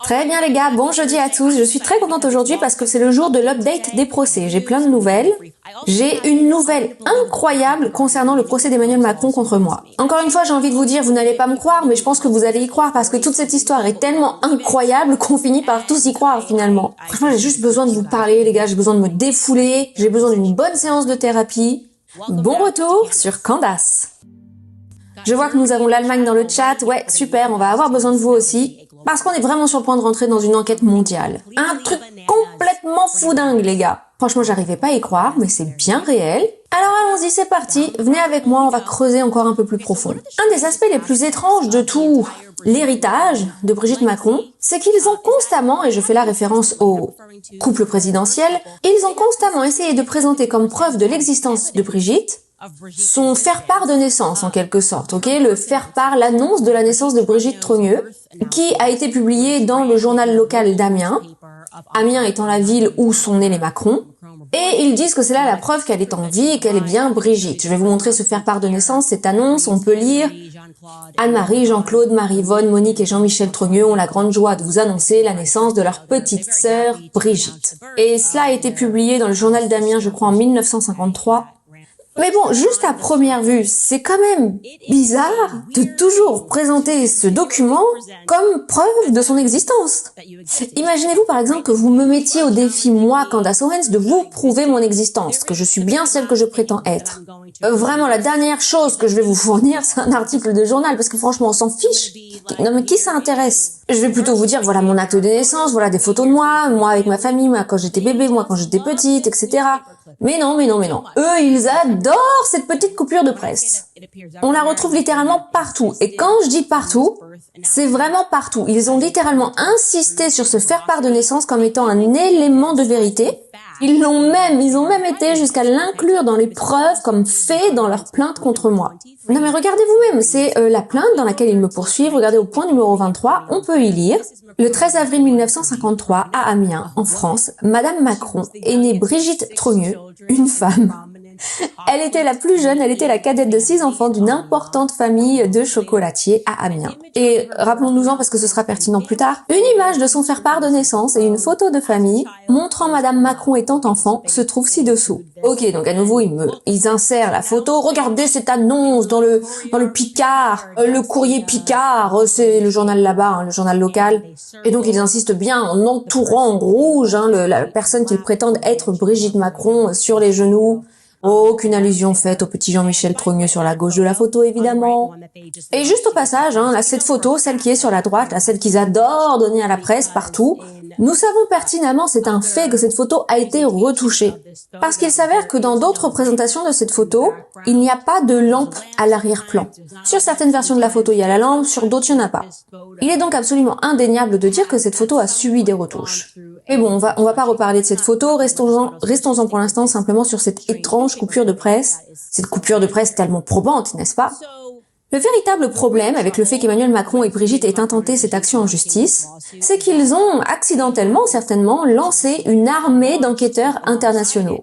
Très bien les gars, bon jeudi à tous. Je suis très contente aujourd'hui parce que c'est le jour de l'update des procès. J'ai plein de nouvelles. J'ai une nouvelle incroyable concernant le procès d'Emmanuel Macron contre moi. Encore une fois, j'ai envie de vous dire, vous n'allez pas me croire, mais je pense que vous allez y croire parce que toute cette histoire est tellement incroyable qu'on finit par tous y croire finalement. Franchement, j'ai juste besoin de vous parler les gars, j'ai besoin de me défouler, j'ai besoin d'une bonne séance de thérapie. Bon retour sur Candace. Je vois que nous avons l'Allemagne dans le chat, ouais super, on va avoir besoin de vous aussi. Parce qu'on est vraiment sur le point de rentrer dans une enquête mondiale. Un truc complètement foudingue, les gars. Franchement, j'arrivais pas à y croire, mais c'est bien réel. Alors allons-y, c'est parti. Venez avec moi, on va creuser encore un peu plus profond. Un des aspects les plus étranges de tout l'héritage de Brigitte Macron, c'est qu'ils ont constamment, et je fais la référence au couple présidentiel, ils ont constamment essayé de présenter comme preuve de l'existence de Brigitte son faire-part de naissance, en quelque sorte, ok? Le faire-part, l'annonce de la naissance de Brigitte Trogneux, qui a été publiée dans le journal local d'Amiens, Amiens étant la ville où sont nés les Macron, et ils disent que c'est là la preuve qu'elle est en vie et qu'elle est bien Brigitte. Je vais vous montrer ce faire-part de naissance, cette annonce, on peut lire « Anne-Marie, Jean-Claude, Marie-Vonne, Monique et Jean-Michel Trogneux ont la grande joie de vous annoncer la naissance de leur petite sœur Brigitte. » Et cela a été publié dans le journal d'Amiens, je crois, en 1953. Mais bon, juste à première vue, c'est quand même bizarre de toujours présenter ce document comme preuve de son existence. Imaginez-vous par exemple que vous me mettiez au défi, moi, Candace Owens, de vous prouver mon existence, que je suis bien celle que je prétends être. Vraiment, la dernière chose que je vais vous fournir, c'est un article de journal, parce que franchement, on s'en fiche. Non mais qui ça intéresse? Je vais plutôt vous dire, voilà mon acte de naissance, voilà des photos de moi avec ma famille, moi quand j'étais bébé, moi quand j'étais petite, etc. Mais non. Eux, ils adorent cette petite coupure de presse. On la retrouve littéralement partout. Et quand je dis partout, c'est vraiment partout. Ils ont littéralement insisté sur ce faire-part de naissance comme étant un élément de vérité. Ils ont même été jusqu'à l'inclure dans les preuves comme fait dans leur plainte contre moi. Non mais regardez vous-même, c'est la plainte dans laquelle ils me poursuivent. Regardez au point numéro 23, on peut y lire. Le 13 avril 1953, à Amiens, en France, Madame Macron est née Brigitte Trogneux, une femme. Elle était la plus jeune, elle était la cadette de 6 enfants d'une importante famille de chocolatiers à Amiens. Et rappelons-nous-en parce que ce sera pertinent plus tard, une image de son faire-part de naissance et une photo de famille montrant Madame Macron étant enfant se trouve ci-dessous. Ok, donc à nouveau ils insèrent la photo. Regardez cette annonce dans le Picard, le courrier Picard, c'est le journal là-bas, hein, le journal local. Et donc ils insistent bien en entourant en rouge la personne qu'ils prétendent être Brigitte Macron sur les genoux. Aucune allusion faite au petit Jean-Michel Trogneux sur la gauche de la photo, évidemment. Et juste au passage, hein, là, cette photo, celle qui est sur la droite, là, celle qu'ils adorent donner à la presse partout, nous savons pertinemment, c'est un fait, que cette photo a été retouchée. Parce qu'il s'avère que dans d'autres représentations de cette photo, il n'y a pas de lampe à l'arrière-plan. Sur certaines versions de la photo, il y a la lampe, sur d'autres, il n'y en a pas. Il est donc absolument indéniable de dire que cette photo a subi des retouches. Mais bon, on va pas reparler de cette photo, restons-en pour l'instant simplement sur cette étrange coupure de presse. Cette coupure de presse tellement probante, n'est-ce pas? Le véritable problème avec le fait qu'Emmanuel Macron et Brigitte aient intenté cette action en justice, c'est qu'ils ont accidentellement, certainement, lancé une armée d'enquêteurs internationaux.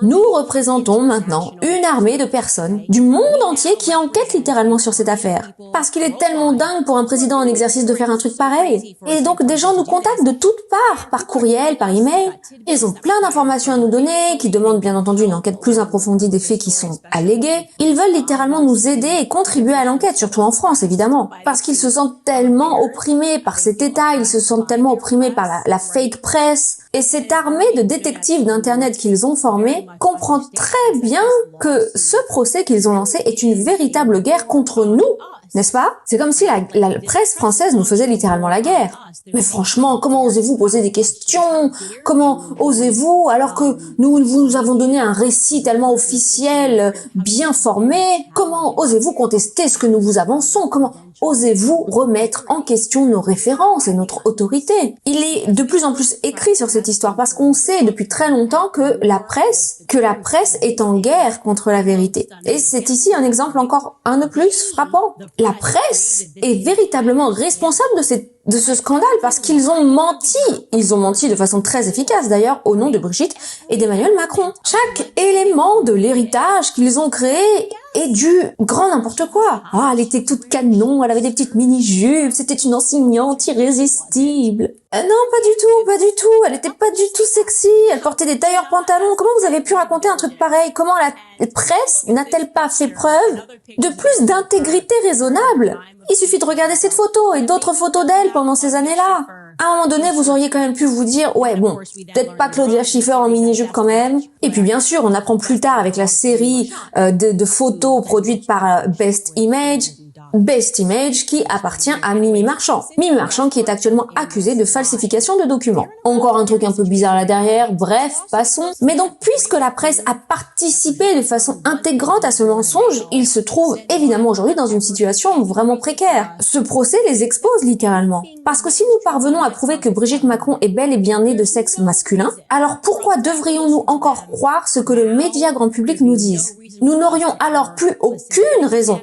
Nous représentons maintenant une armée de personnes du monde entier qui enquêtent littéralement sur cette affaire. Parce qu'il est tellement dingue pour un président en exercice de faire un truc pareil. Et donc des gens nous contactent de toutes parts, par courriel, par email. Ils ont plein d'informations à nous donner, qui demandent bien entendu une enquête plus approfondie des faits qui sont allégués. Ils veulent littéralement nous aider et contribuer à l'enquête, surtout en France évidemment. Parce qu'ils se sentent tellement opprimés par cet État, ils se sentent tellement opprimés par la fake presse. Et cette armée de détectives d'internet qu'ils ont formée comprend très bien que ce procès qu'ils ont lancé est une véritable guerre contre nous, n'est-ce pas? C'est comme si la presse française nous faisait littéralement la guerre. Mais franchement, comment osez-vous poser des questions? Comment osez-vous, alors que nous vous avons donné un récit tellement officiel, bien formé? Comment osez-vous contester ce que nous vous avançons? Comment osez-vous remettre en question nos références et notre autorité? Il est de plus en plus écrit sur cette histoire parce qu'on sait depuis très longtemps que la presse est en guerre contre la vérité. Et c'est ici un exemple encore un de plus frappant. La presse est véritablement responsable de ce scandale parce qu'ils ont menti. Ils ont menti de façon très efficace d'ailleurs au nom de Brigitte et d'Emmanuel Macron. Chaque élément de l'héritage qu'ils ont créé et du grand n'importe quoi. Ah, elle était toute canon, elle avait des petites mini-jupes, c'était une enseignante irrésistible. Non, pas du tout, elle était pas du tout sexy, elle portait des tailleurs pantalons. Comment vous avez pu raconter un truc pareil? Comment la presse n'a-t-elle pas fait preuve de plus d'intégrité raisonnable? Il suffit de regarder cette photo et d'autres photos d'elle pendant ces années-là. À un moment donné, vous auriez quand même pu vous dire, ouais, bon, peut-être pas Claudia Schiffer en mini-jupe quand même. Et puis bien sûr, on apprend plus tard avec la série de photos produites par Best Image qui appartient à Mimi Marchand. Mimi Marchand qui est actuellement accusée de falsification de documents. Encore un truc un peu bizarre là derrière, bref, passons. Mais donc, puisque la presse a participé de façon intégrante à ce mensonge, ils se trouvent évidemment aujourd'hui dans une situation vraiment précaire. Ce procès les expose littéralement. Parce que si nous parvenons à prouver que Brigitte Macron est bel et bien née de sexe masculin, alors pourquoi devrions-nous encore croire ce que le média grand public nous dise? Nous n'aurions alors plus aucune raison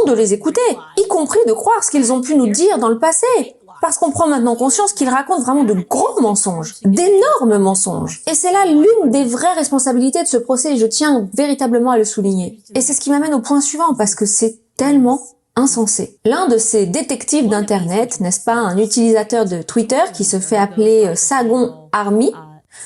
de les écouter, y compris de croire ce qu'ils ont pu nous dire dans le passé. Parce qu'on prend maintenant conscience qu'ils racontent vraiment de gros mensonges, d'énormes mensonges. Et c'est là l'une des vraies responsabilités de ce procès, et je tiens véritablement à le souligner. Et c'est ce qui m'amène au point suivant, parce que c'est tellement insensé. L'un de ces détectives d'internet, n'est-ce pas, un utilisateur de Twitter qui se fait appeler Sagon Army,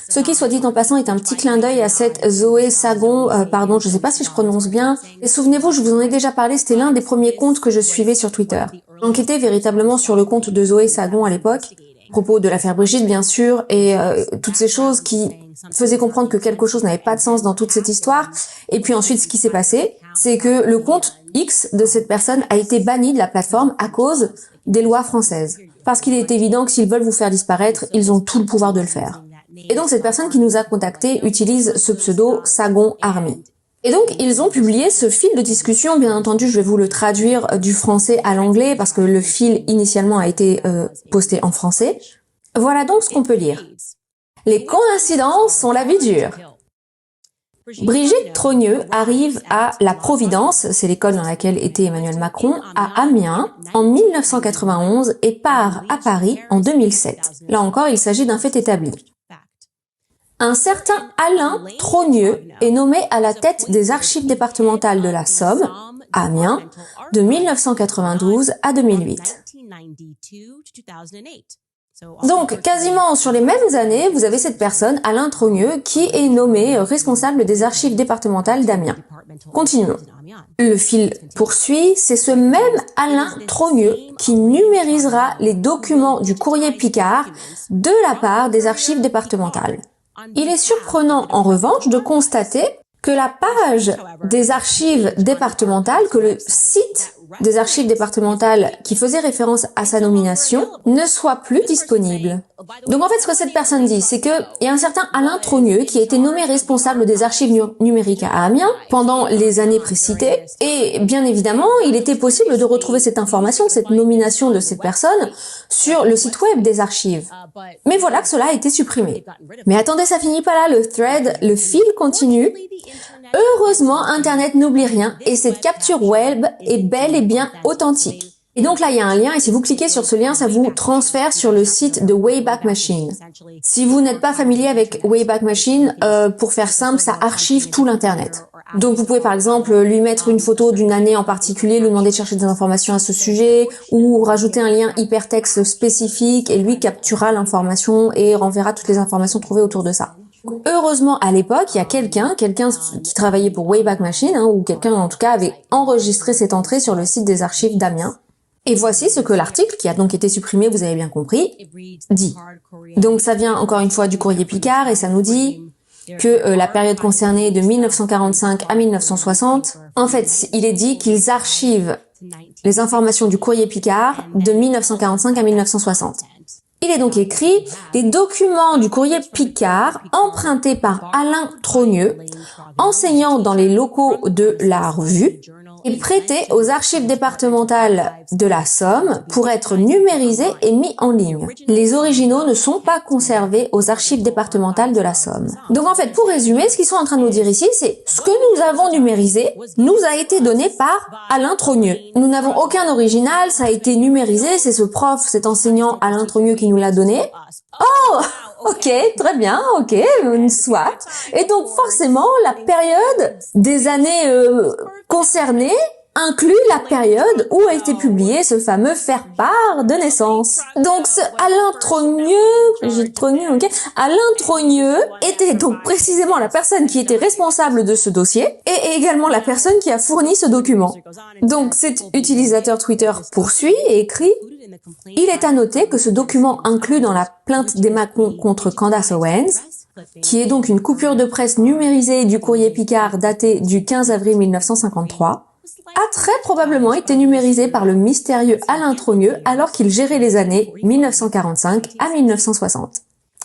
ce qui, soit dit en passant, est un petit clin d'œil à cette Zoé Sagon, pardon, je sais pas si je prononce bien. Et souvenez-vous, je vous en ai déjà parlé, c'était l'un des premiers comptes que je suivais sur Twitter. J'enquêtais véritablement sur le compte de Zoé Sagon à l'époque, à propos de l'affaire Brigitte bien sûr, et toutes ces choses qui faisaient comprendre que quelque chose n'avait pas de sens dans toute cette histoire. Et puis ensuite, ce qui s'est passé, c'est que le compte X de cette personne a été banni de la plateforme à cause des lois françaises. Parce qu'il est évident que s'ils veulent vous faire disparaître, ils ont tout le pouvoir de le faire. Et donc cette personne qui nous a contactés utilise ce pseudo Sagon Army. Et donc ils ont publié ce fil de discussion, bien entendu je vais vous le traduire du français à l'anglais parce que le fil initialement a été posté en français. Voilà donc ce qu'on peut lire. Les coïncidences sont la vie dure. Brigitte Trogneux arrive à La Providence, c'est l'école dans laquelle était Emmanuel Macron, à Amiens en 1991 et part à Paris en 2007. Là encore, il s'agit d'un fait établi. Un certain Alain Trogneux est nommé à la tête des archives départementales de la Somme, à Amiens, de 1992 à 2008. Donc, quasiment sur les mêmes années, vous avez cette personne, Alain Trogneux, qui est nommé responsable des archives départementales d'Amiens. Continuons. Le fil poursuit, c'est ce même Alain Trogneux qui numérisera les documents du courrier Picard de la part des archives départementales. Il est surprenant, en revanche, de constater que la page des archives départementales, que le site des archives départementales qui faisait référence à sa nomination ne soit plus disponible. Donc en fait, ce que cette personne dit, c'est qu'il y a un certain Alain Trogneux qui a été nommé responsable des archives numériques à Amiens pendant les années précitées, et bien évidemment, il était possible de retrouver cette information, cette nomination de cette personne, sur le site web des archives. Mais voilà que cela a été supprimé. Mais attendez, ça finit pas là, le fil continue. Heureusement, Internet n'oublie rien et cette capture web est bel et bien authentique. Et donc là, il y a un lien et si vous cliquez sur ce lien, ça vous transfère sur le site de Wayback Machine. Si vous n'êtes pas familier avec Wayback Machine, pour faire simple, ça archive tout l'Internet. Donc vous pouvez par exemple lui mettre une photo d'une année en particulier, lui demander de chercher des informations à ce sujet, ou rajouter un lien hypertexte spécifique et lui capturera l'information et renverra toutes les informations trouvées autour de ça. Heureusement, à l'époque, il y a quelqu'un qui travaillait pour Wayback Machine, ou quelqu'un en tout cas avait enregistré cette entrée sur le site des archives d'Amiens. Et voici ce que l'article, qui a donc été supprimé, vous avez bien compris, dit. Donc ça vient encore une fois du courrier Picard et ça nous dit que la période concernée est de 1945 à 1960. En fait, il est dit qu'ils archivent les informations du courrier Picard de 1945 à 1960. Il est donc écrit « Les documents du courrier Picard empruntés par Alain Trogneux, enseignant dans les locaux de la revue, et prêtés aux archives départementales de la Somme pour être numérisés et mis en ligne. Les originaux ne sont pas conservés aux archives départementales de la Somme. Donc en fait, pour résumer, ce qu'ils sont en train de nous dire ici, c'est ce que nous avons numérisé nous a été donné par Alain Trogneux. Nous n'avons aucun original, ça a été numérisé, c'est ce prof, cet enseignant Alain Trogneux qui nous l'a donné. Oh, ok, très bien, ok, soit. Et donc forcément, la période des années concernées inclut la période où a été publié ce fameux faire-part de naissance. Donc ce Alain Trogneux, Alain Trogneux était donc précisément la personne qui était responsable de ce dossier et également la personne qui a fourni ce document. Donc cet utilisateur Twitter poursuit et écrit: il est à noter que ce document inclus dans la plainte des Macron contre Candace Owens, qui est donc une coupure de presse numérisée du courrier Picard datée du 15 avril 1953, a très probablement été numérisé par le mystérieux Alain Trogneux alors qu'il gérait les années 1945 à 1960.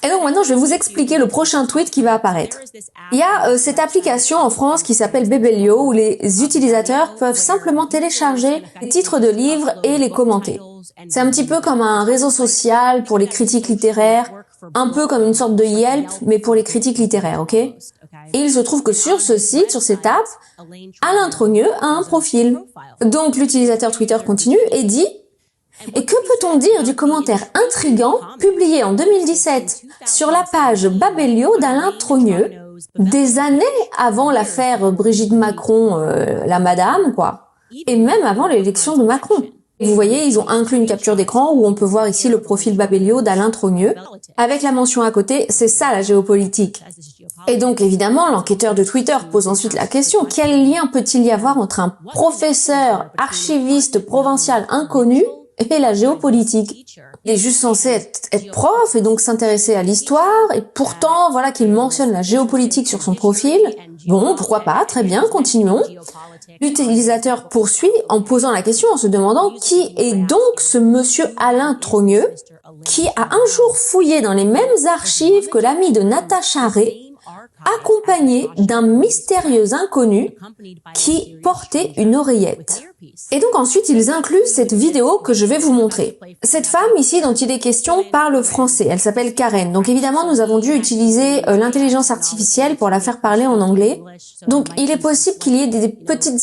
Et donc maintenant, je vais vous expliquer le prochain tweet qui va apparaître. Il y a cette application en France qui s'appelle Bebelio où les utilisateurs peuvent simplement télécharger les titres de livres et les commenter. C'est un petit peu comme un réseau social pour les critiques littéraires, un peu comme une sorte de Yelp, mais pour les critiques littéraires, ok? Et il se trouve que sur ce site, sur cette app, Alain Trogneux a un profil. Donc l'utilisateur Twitter continue et dit: et que peut-on dire du commentaire intrigant publié en 2017 sur la page Babelio d'Alain Trogneux, des années avant l'affaire Brigitte Macron, la madame, quoi, et même avant l'élection de Macron. Vous voyez, ils ont inclus une capture d'écran où on peut voir ici le profil Babelio d'Alain Trogneux, avec la mention à côté, c'est ça la géopolitique. Et donc évidemment, l'enquêteur de Twitter pose ensuite la question: quel lien peut-il y avoir entre un professeur archiviste provincial inconnu et la géopolitique? Il est juste censé être prof et donc s'intéresser à l'histoire, et pourtant, voilà qu'il mentionne la géopolitique sur son profil. Bon, pourquoi pas, très bien, continuons. L'utilisateur poursuit en posant la question, en se demandant qui est donc ce monsieur Alain Trogneux, qui a un jour fouillé dans les mêmes archives que l'ami de Natacha Ray, accompagné d'un mystérieux inconnu qui portait une oreillette. Et donc ensuite, ils incluent cette vidéo que je vais vous montrer. Cette femme ici dont il est question parle français, elle s'appelle Karen. Donc évidemment, nous avons dû utiliser l'intelligence artificielle pour la faire parler en anglais. Donc il est possible qu'il y ait des petites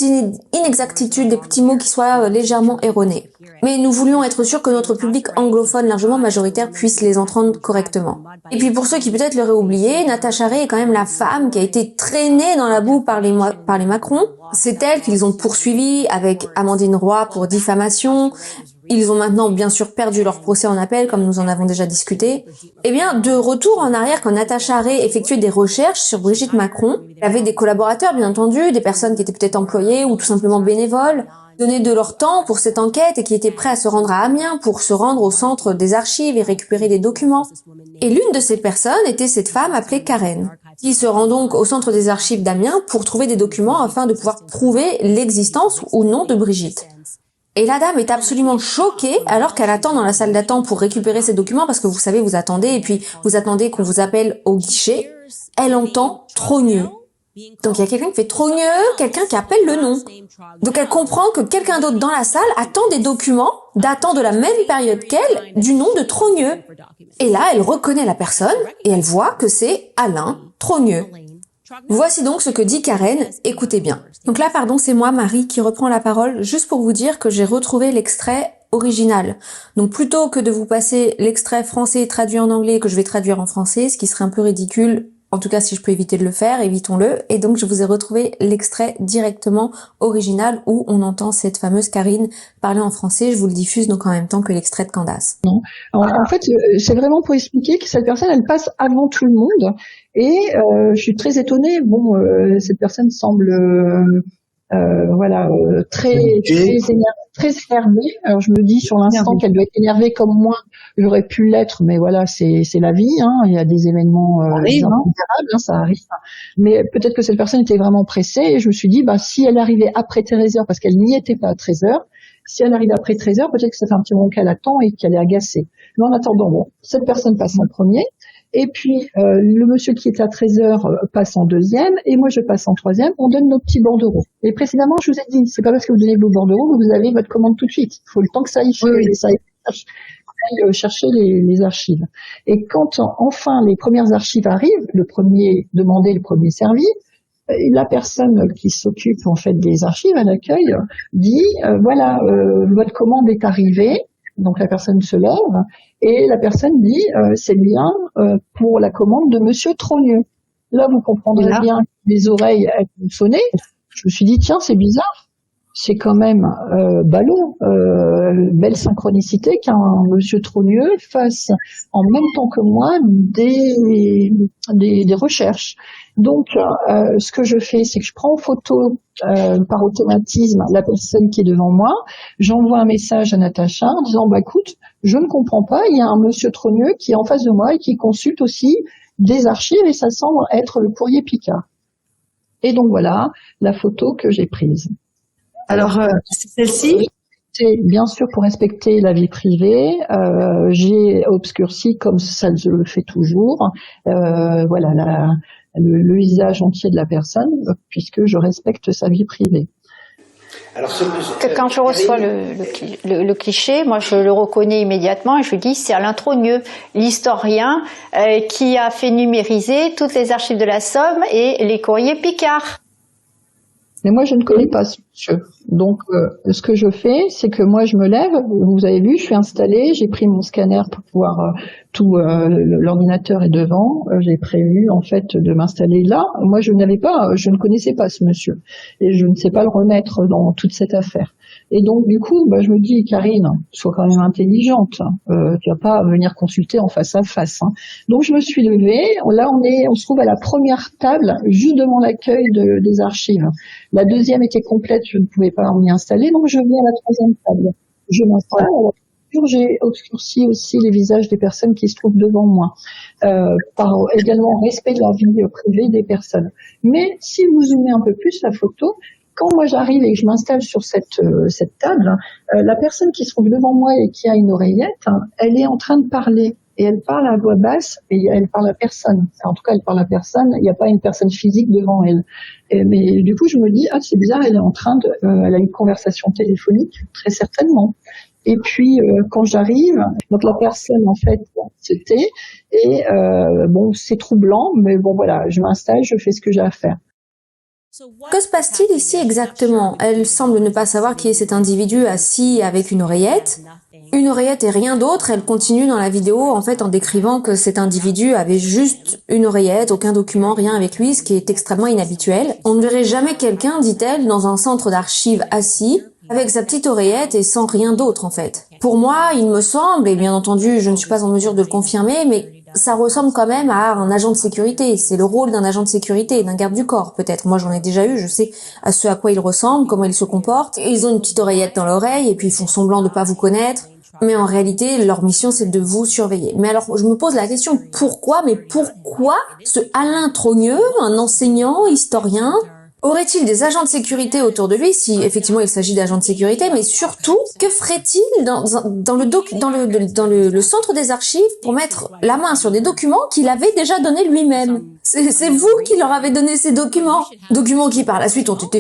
inexactitudes, des petits mots qui soient légèrement erronés. Mais nous voulions être sûrs que notre public anglophone largement majoritaire puisse les entendre correctement. Et puis pour ceux qui peut-être l'auraient oublié, Natacha Ray est quand même la femme qui a été traînée dans la boue par les Macron. C'est elle qu'ils ont poursuivi avec Amandine Roy pour diffamation. Ils ont maintenant bien sûr perdu leur procès en appel, comme nous en avons déjà discuté. Eh bien, de retour en arrière, quand Natacha Ray effectuait des recherches sur Brigitte Macron, elle avait des collaborateurs, bien entendu, des personnes qui étaient peut-être employées ou tout simplement bénévoles, donnaient de leur temps pour cette enquête et qui étaient prêts à se rendre à Amiens pour se rendre au centre des archives et récupérer des documents. Et l'une de ces personnes était cette femme appelée Karen, qui se rend donc au centre des archives d'Amiens pour trouver des documents afin de pouvoir prouver l'existence ou non de Brigitte. Et la dame est absolument choquée alors qu'elle attend dans la salle d'attente pour récupérer ces documents, parce que vous savez, vous attendez et puis vous attendez qu'on vous appelle au guichet. Elle entend Trogneux. Donc il y a quelqu'un qui fait Trogneux, quelqu'un qui appelle le nom. Donc elle comprend que quelqu'un d'autre dans la salle attend des documents datant de la même période qu'elle, du nom de Trogneux. Et là, elle reconnaît la personne et elle voit que c'est Alain Trogneux. Voici donc ce que dit Karen, écoutez bien. Donc là, pardon, c'est moi, Marie, qui reprend la parole, juste pour vous dire que j'ai retrouvé l'extrait original. Donc plutôt que de vous passer l'extrait français traduit en anglais que je vais traduire en français, ce qui serait un peu ridicule, en tout cas si je peux éviter de le faire, évitons-le. Et donc je vous ai retrouvé l'extrait directement original où on entend cette fameuse Karine parler en français. Je vous le diffuse donc en même temps que l'extrait de Candace. Non. En fait, c'est vraiment pour expliquer que cette personne, elle passe avant tout le monde. Et je suis très étonnée. Bon, cette personne semble très énervée. Alors je me dis sur l'instant qu'elle doit être énervée comme moi. J'aurais pu l'être, mais voilà, c'est la vie. Hein. Il y a des événements impondérables, ça arrive. Mais peut-être que cette personne était vraiment pressée. Et je me suis dit, si elle arrivait après 13h, parce qu'elle n'y était pas à 13h, si elle arrive après 13h, peut-être que ça fait un petit moment qu'elle attend et qu'elle est agacée. Mais en attendant, bon, cette personne passe en premier. Et puis le monsieur qui est à 13h passe en deuxième, et moi je passe en troisième. On donne nos petits bordereaux. Et précédemment, je vous ai dit, c'est pas parce que vous donnez vos bordereaux que vous avez votre commande tout de suite. Il faut le temps que ça aille chercher les archives. Et quand enfin les premières archives arrivent, le premier demandé, le premier servi, la personne qui s'occupe en fait des archives à l'accueil dit voilà, votre commande est arrivée. Donc la personne se lève et la personne dit c'est bien pour la commande de Monsieur Trogneux. Là vous comprendrez bien que les oreilles elles ont sonné. Je me suis dit tiens c'est bizarre, c'est quand même ballot, belle synchronicité qu'un Monsieur Trogneux fasse en même temps que moi des recherches. Donc, ce que je fais, c'est que je prends en photo par automatisme la personne qui est devant moi, j'envoie un message à Natacha en disant bah écoute, je ne comprends pas, il y a un Monsieur Trogneux qui est en face de moi et qui consulte aussi des archives et ça semble être le courrier Picard. Et donc voilà la photo que j'ai prise. Alors, c'est celle-ci. C'est bien sûr pour respecter la vie privée. J'ai obscurci comme ça je le fais toujours. Voilà le visage entier de la personne puisque je respecte sa vie privée. Alors, quand je reçois le cliché, moi je le reconnais immédiatement et je lui dis c'est Alain Trogneux, l'historien qui a fait numériser toutes les archives de la Somme et les courriers Picard. Mais moi, je ne connais pas ce monsieur. Donc, ce que je fais, c'est que moi, je me lève. Vous avez vu, je suis installée. J'ai pris mon scanner pour pouvoir l'ordinateur est devant. J'ai prévu en fait de m'installer là. Moi, je ne connaissais pas ce monsieur et je ne sais pas le remettre dans toute cette affaire. Et donc, du coup, je me dis, Karine, sois quand même intelligente. Tu vas pas venir consulter en face à face. Hein. Donc, je me suis levée. Là, on se trouve à la première table, juste devant l'accueil des archives. La deuxième était complète, je ne pouvais pas m'y installer, donc je viens à la troisième table. Je m'installe. J'ai obscurci aussi les visages des personnes qui se trouvent devant moi, par également respect de la vie privée des personnes. Mais si vous zoomez un peu plus la photo, quand moi j'arrive et que je m'installe sur cette table, la personne qui se trouve devant moi et qui a une oreillette, elle est en train de parler. Et elle parle à voix basse et elle parle à personne. En tout cas, elle parle à personne. Il n'y a pas une personne physique devant elle. Mais du coup, je me dis, c'est bizarre, elle a une conversation téléphonique, très certainement. Et puis, quand j'arrive, donc la personne, en fait, se tait. Et c'est troublant, mais bon, voilà, je m'installe, je fais ce que j'ai à faire. Que se passe-t-il ici exactement? Elle semble ne pas savoir qui est cet individu assis avec une oreillette. Une oreillette et rien d'autre, elle continue dans la vidéo en fait en décrivant que cet individu avait juste une oreillette, aucun document, rien avec lui, ce qui est extrêmement inhabituel. On ne verrait jamais quelqu'un, dit-elle, dans un centre d'archives assis, avec sa petite oreillette et sans rien d'autre en fait. Pour moi, il me semble, et bien entendu je ne suis pas en mesure de le confirmer, mais ça ressemble quand même à un agent de sécurité. C'est le rôle d'un agent de sécurité, d'un garde du corps peut-être. Moi j'en ai déjà eu, je sais à ce à quoi ils ressemblent, comment ils se comportent. Ils ont une petite oreillette dans l'oreille et puis ils font semblant de pas vous connaître. Mais en réalité, leur mission, c'est de vous surveiller. Mais alors, je me pose la question, pourquoi ce Alain Trogneux, un enseignant, historien, aurait-il des agents de sécurité autour de lui, si effectivement il s'agit d'agents de sécurité, mais surtout, que ferait-il dans le centre des archives pour mettre la main sur des documents qu'il avait déjà donnés lui-même? C'est vous qui leur avez donné ces documents. Documents qui par la suite ont été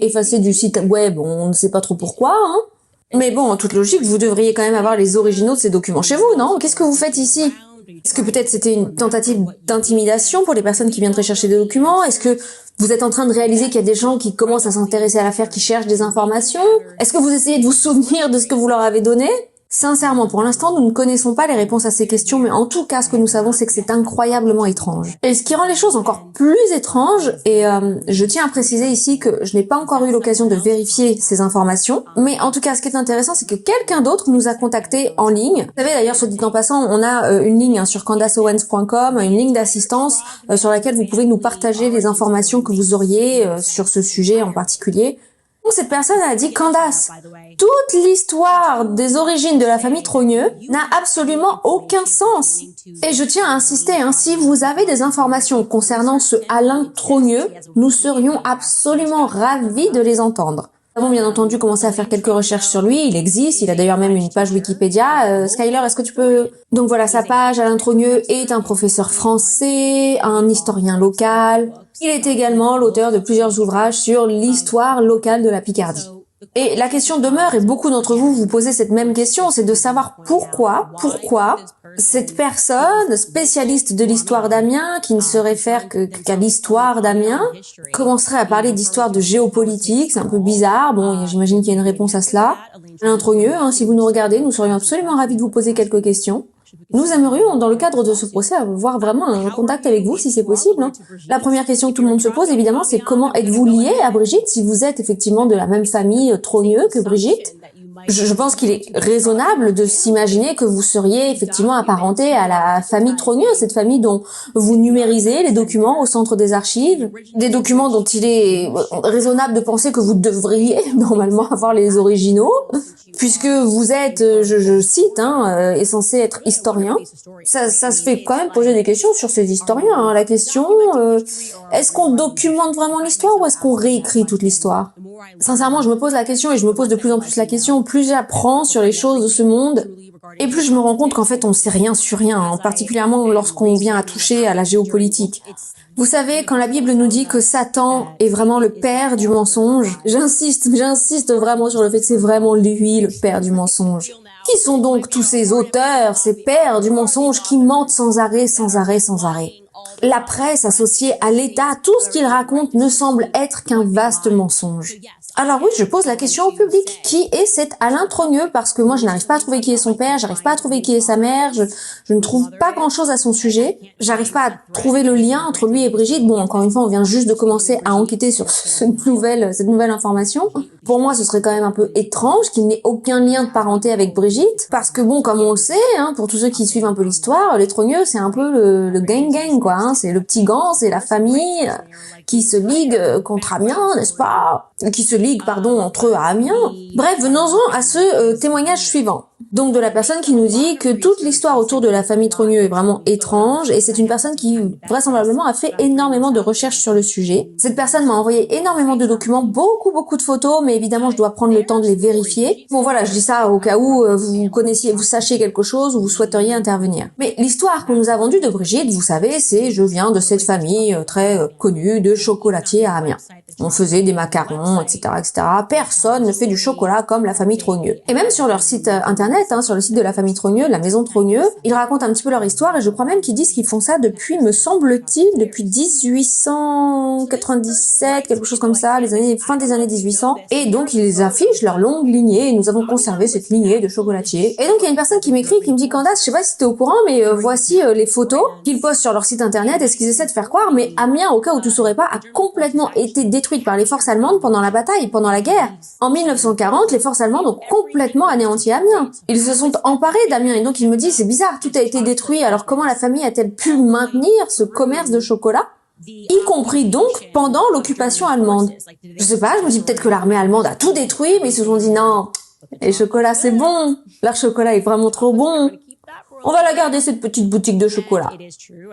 effacés du site web, on ne sait pas trop pourquoi, hein. Mais bon, en toute logique, vous devriez quand même avoir les originaux de ces documents chez vous, non? Qu'est-ce que vous faites ici? Est-ce que peut-être c'était une tentative d'intimidation pour les personnes qui viendraient chercher des documents? Est-ce que vous êtes en train de réaliser qu'il y a des gens qui commencent à s'intéresser à l'affaire, qui cherchent des informations? Est-ce que vous essayez de vous souvenir de ce que vous leur avez donné? Sincèrement, pour l'instant, nous ne connaissons pas les réponses à ces questions, mais en tout cas, ce que nous savons, c'est que c'est incroyablement étrange. Et ce qui rend les choses encore plus étranges, et je tiens à préciser ici que je n'ai pas encore eu l'occasion de vérifier ces informations, mais en tout cas, ce qui est intéressant, c'est que quelqu'un d'autre nous a contactés en ligne. Vous savez, d'ailleurs, soit dit en passant, on a une ligne sur candaceowens.com, une ligne d'assistance sur laquelle vous pouvez nous partager les informations que vous auriez sur ce sujet en particulier. Donc cette personne a dit, Candace, toute l'histoire des origines de la famille Trogneux n'a absolument aucun sens. Et je tiens à insister, si vous avez des informations concernant ce Alain Trogneux, nous serions absolument ravis de les entendre. Nous avons bien entendu commencé à faire quelques recherches sur lui, il existe, il a d'ailleurs même une page Wikipédia. Skyler, est-ce que tu peux... Donc voilà, sa page, Alain Trogneux est un professeur français, un historien local. Il est également l'auteur de plusieurs ouvrages sur l'histoire locale de la Picardie. Et la question demeure, et beaucoup d'entre vous vous posez cette même question, c'est de savoir pourquoi cette personne, spécialiste de l'histoire d'Amiens, qui ne se réfère qu'à l'histoire d'Amiens, commencerait à parler d'histoire de géopolitique, c'est un peu bizarre, bon, j'imagine qu'il y a une réponse à cela. Alain Trogneux, si vous nous regardez, nous serions absolument ravis de vous poser quelques questions. Nous aimerions, dans le cadre de ce procès, avoir vraiment un contact avec vous, si c'est possible. La première question que tout le monde se pose, évidemment, c'est comment êtes-vous lié à Brigitte, si vous êtes effectivement de la même famille Trogneux que Brigitte. Je pense qu'il est raisonnable de s'imaginer que vous seriez effectivement apparenté à la famille Trogneux, cette famille dont vous numérisez les documents au centre des archives, des documents dont il est raisonnable de penser que vous devriez normalement avoir les originaux, puisque vous êtes, je cite, est censé être historien. Ça se fait quand même poser des questions sur ces historiens. La question, est-ce qu'on documente vraiment l'histoire ou est-ce qu'on réécrit toute l'histoire? Sincèrement, je me pose la question et je me pose de plus en plus la question. Plus j'apprends sur les choses de ce monde, et plus je me rends compte qu'en fait on sait rien sur rien, particulièrement lorsqu'on vient à toucher à la géopolitique. Vous savez, quand la Bible nous dit que Satan est vraiment le père du mensonge, j'insiste vraiment sur le fait que c'est vraiment lui le père du mensonge. Qui sont donc tous ces auteurs, ces pères du mensonge qui mentent sans arrêt? La presse associée à l'État, tout ce qu'il raconte ne semble être qu'un vaste mensonge. Alors oui, je pose la question au public, qui est cet Alain Trogneux? Parce que moi je n'arrive pas à trouver qui est son père, j'arrive pas à trouver qui est sa mère, je ne trouve pas grand chose à son sujet, j'arrive pas à trouver le lien entre lui et Brigitte. Bon, encore une fois, on vient juste de commencer à enquêter sur cette nouvelle information. Pour moi, ce serait quand même un peu étrange qu'il n'ait aucun lien de parenté avec Brigitte, parce que bon, comme on le sait, pour tous ceux qui suivent un peu l'histoire, les Trogneux, c'est un peu le gang, quoi, c'est le petit gang, c'est la famille qui se ligue contre Amiens, n'est-ce pas? Qui se ligue, entre eux à Amiens. Bref, venons-en à ce témoignage suivant. Donc de la personne qui nous dit que toute l'histoire autour de la famille Trogneux est vraiment étrange, et c'est une personne qui vraisemblablement a fait énormément de recherches sur le sujet. Cette personne m'a envoyé énormément de documents, beaucoup de photos, mais évidemment je dois prendre le temps de les vérifier. Bon voilà, je dis ça au cas où vous sachiez quelque chose ou vous souhaiteriez intervenir. Mais l'histoire qu'on nous a vendue de Brigitte, vous savez, c'est je viens de cette famille très connue de chocolatiers à Amiens. On faisait des macarons, etc., etc. Personne ne fait du chocolat comme la famille Trogneux. Et même sur leur site internet, sur le site de la famille Trogneux, la maison Trogneux, ils racontent un petit peu leur histoire et je crois même qu'ils disent qu'ils font ça depuis, me semble-t-il, depuis 1897, quelque chose comme ça, fin des années 1800. Et donc ils affichent leur longue lignée et nous avons conservé cette lignée de chocolatiers. Et donc il y a une personne qui m'écrit, qui me dit Candace, je sais pas si t'es au courant, mais voici les photos qu'ils postent sur leur site internet et ce qu'ils essaient de faire croire, mais Amiens, au cas où tu saurais pas, a complètement été détruite par les forces allemandes pendant la bataille, pendant la guerre. En 1940, les forces allemandes ont complètement anéanti Amiens. Ils se sont emparés d'Amiens et donc il me dit c'est bizarre, tout a été détruit, alors comment la famille a-t-elle pu maintenir ce commerce de chocolat, y compris donc pendant l'occupation allemande? Je sais pas, je me dis peut-être que l'armée allemande a tout détruit, mais ils se sont dit non, les chocolats c'est bon, leur chocolat est vraiment trop bon. On va la garder, cette petite boutique de chocolat.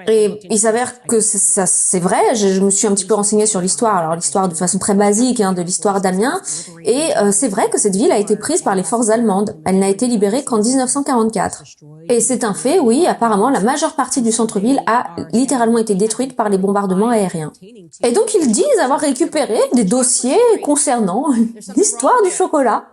Et il s'avère que ça, c'est vrai, je me suis un petit peu renseignée sur l'histoire, alors l'histoire de façon très basique, de l'histoire d'Amiens, et c'est vrai que cette ville a été prise par les forces allemandes. Elle n'a été libérée qu'en 1944. Et c'est un fait, oui, apparemment, la majeure partie du centre-ville a littéralement été détruite par les bombardements aériens. Et donc ils disent avoir récupéré des dossiers concernant l'histoire du chocolat.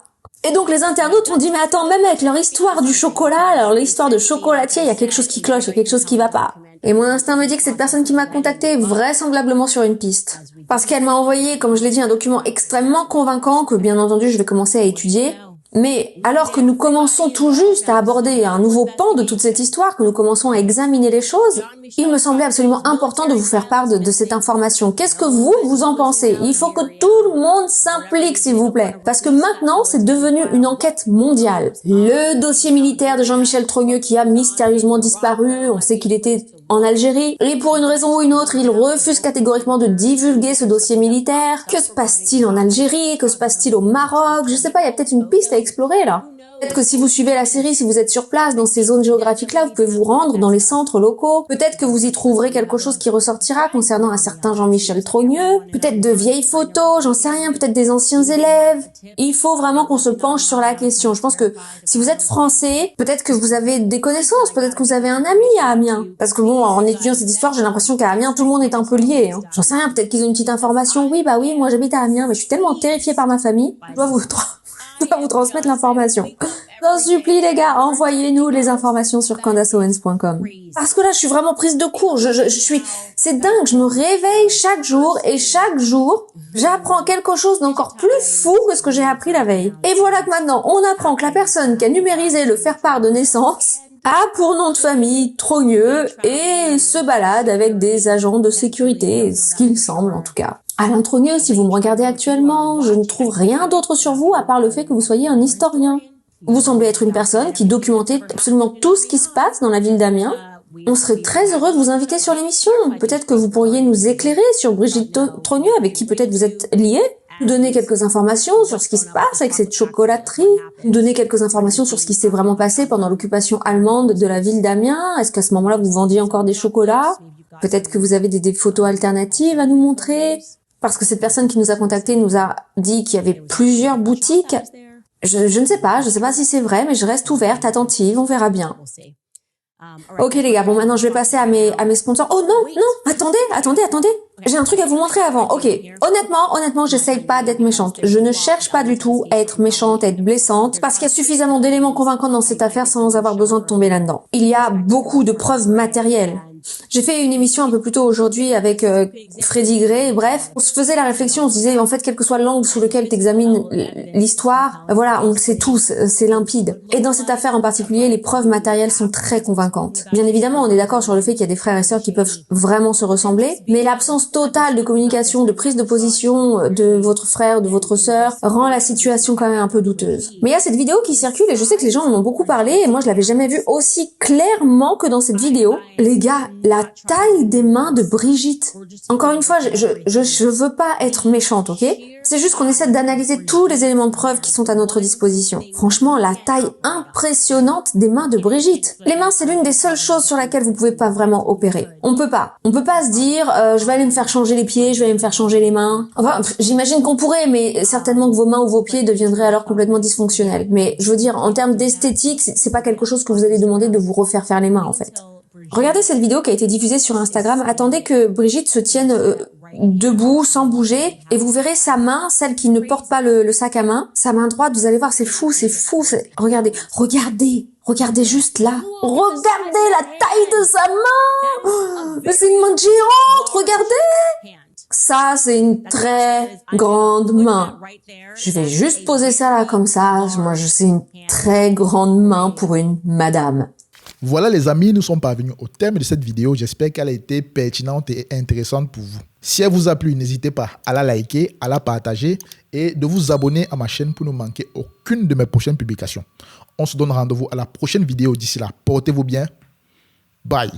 Et donc les internautes ont dit mais attends, même avec leur histoire du chocolat, alors l'histoire de chocolatier, il y a quelque chose qui cloche, il y a quelque chose qui va pas. Et mon instinct me dit que cette personne qui m'a contacté est vraisemblablement sur une piste. Parce qu'elle m'a envoyé, comme je l'ai dit, un document extrêmement convaincant que bien entendu je vais commencer à étudier. Mais alors que nous commençons tout juste à aborder un nouveau pan de toute cette histoire, que nous commençons à examiner les choses, il me semblait absolument important de vous faire part de cette information. Qu'est-ce que vous en pensez? Il faut que tout le monde s'implique, s'il vous plaît. Parce que maintenant, c'est devenu une enquête mondiale. Le dossier militaire de Jean-Michel Trogneux qui a mystérieusement disparu, on sait qu'il était en Algérie, et pour une raison ou une autre, il refuse catégoriquement de divulguer ce dossier militaire. Que se passe-t-il en Algérie? Que se passe-t-il au Maroc? Je sais pas, il y a peut-être une piste à explorer là. Peut-être que si vous suivez la série, si vous êtes sur place dans ces zones géographiques-là, vous pouvez vous rendre dans les centres locaux. Peut-être que vous y trouverez quelque chose qui ressortira concernant un certain Jean-Michel Trogneux. Peut-être de vieilles photos, j'en sais rien, peut-être des anciens élèves. Il faut vraiment qu'on se penche sur la question. Je pense que si vous êtes français, peut-être que vous avez des connaissances, peut-être que vous avez un ami à Amiens. Parce que bon, en étudiant cette histoire, j'ai l'impression qu'à Amiens, tout le monde est un peu lié. Hein. J'en sais rien, peut-être qu'ils ont une petite information. Oui, bah oui, moi j'habite à Amiens, mais je suis tellement terrifiée par ma famille. Je dois vous transmettre l'information. J'en supplie les gars, envoyez-nous les informations sur candaceowens.com. Parce que là, je suis vraiment prise de court. C'est dingue. Je me réveille chaque jour et chaque jour, j'apprends quelque chose d'encore plus fou que ce que j'ai appris la veille. Et voilà que maintenant, on apprend que la personne qui a numérisé le faire-part de naissance a pour nom de famille Trogneux et se balade avec des agents de sécurité, ce qu'il semble en tout cas. Alain Trogneux, si vous me regardez actuellement, je ne trouve rien d'autre sur vous à part le fait que vous soyez un historien. Vous semblez être une personne qui documentait absolument tout ce qui se passe dans la ville d'Amiens. On serait très heureux de vous inviter sur l'émission. Peut-être que vous pourriez nous éclairer sur Brigitte Trogneux, avec qui peut-être vous êtes liés. Nous donner quelques informations sur ce qui se passe avec cette chocolaterie. Nous donner quelques informations sur ce qui s'est vraiment passé pendant l'occupation allemande de la ville d'Amiens. Est-ce qu'à ce moment-là, vous vendiez encore des chocolats? Peut-être que vous avez des photos alternatives à nous montrer. Parce que cette personne qui nous a contactés nous a dit qu'il y avait plusieurs boutiques. Je ne sais pas si c'est vrai, mais je reste ouverte, attentive, on verra bien. Ok les gars, bon maintenant je vais passer à mes sponsors. Oh non, attendez. J'ai un truc à vous montrer avant. Ok, honnêtement, j'essaye pas d'être méchante. Je ne cherche pas du tout à être méchante, à être blessante, parce qu'il y a suffisamment d'éléments convaincants dans cette affaire sans avoir besoin de tomber là-dedans. Il y a beaucoup de preuves matérielles. J'ai fait une émission un peu plus tôt aujourd'hui avec Freddy Gray, bref, on se faisait la réflexion, on se disait en fait quel que soit l'angle sous lequel t'examines l'histoire, voilà, on le sait tous, c'est limpide. Et dans cette affaire en particulier, les preuves matérielles sont très convaincantes. Bien évidemment, on est d'accord sur le fait qu'il y a des frères et sœurs qui peuvent vraiment se ressembler, mais l'absence totale de communication, de prise de position de votre frère, de votre sœur, rend la situation quand même un peu douteuse. Mais il y a cette vidéo qui circule et je sais que les gens en ont beaucoup parlé et moi je l'avais jamais vue aussi clairement que dans cette vidéo. Les gars, la taille des mains de Brigitte. Encore une fois, je veux pas être méchante, ok? C'est juste qu'on essaie d'analyser tous les éléments de preuve qui sont à notre disposition. Franchement, la taille impressionnante des mains de Brigitte. Les mains, c'est l'une des seules choses sur laquelle vous pouvez pas vraiment opérer. On peut pas se dire, je vais aller me faire changer les pieds, je vais aller me faire changer les mains. Enfin, j'imagine qu'on pourrait, mais certainement que vos mains ou vos pieds deviendraient alors complètement dysfonctionnels. Mais je veux dire, en termes d'esthétique, c'est pas quelque chose que vous allez demander de vous refaire faire les mains, en fait. Regardez cette vidéo qui a été diffusée sur Instagram. Attendez que Brigitte se tienne debout, sans bouger, et vous verrez sa main, celle qui ne porte pas le sac à main, sa main droite, vous allez voir, c'est fou. Regardez juste là. Regardez la taille de sa main. Mais c'est une main géante, regardez. Ça, c'est une très grande main. Je vais juste poser ça là comme ça. Moi, c'est une très grande main pour une madame. Voilà les amis, nous sommes parvenus au terme de cette vidéo. J'espère qu'elle a été pertinente et intéressante pour vous. Si elle vous a plu, n'hésitez pas à la liker, à la partager et de vous abonner à ma chaîne pour ne manquer aucune de mes prochaines publications. On se donne rendez-vous à la prochaine vidéo. D'ici là, portez-vous bien. Bye.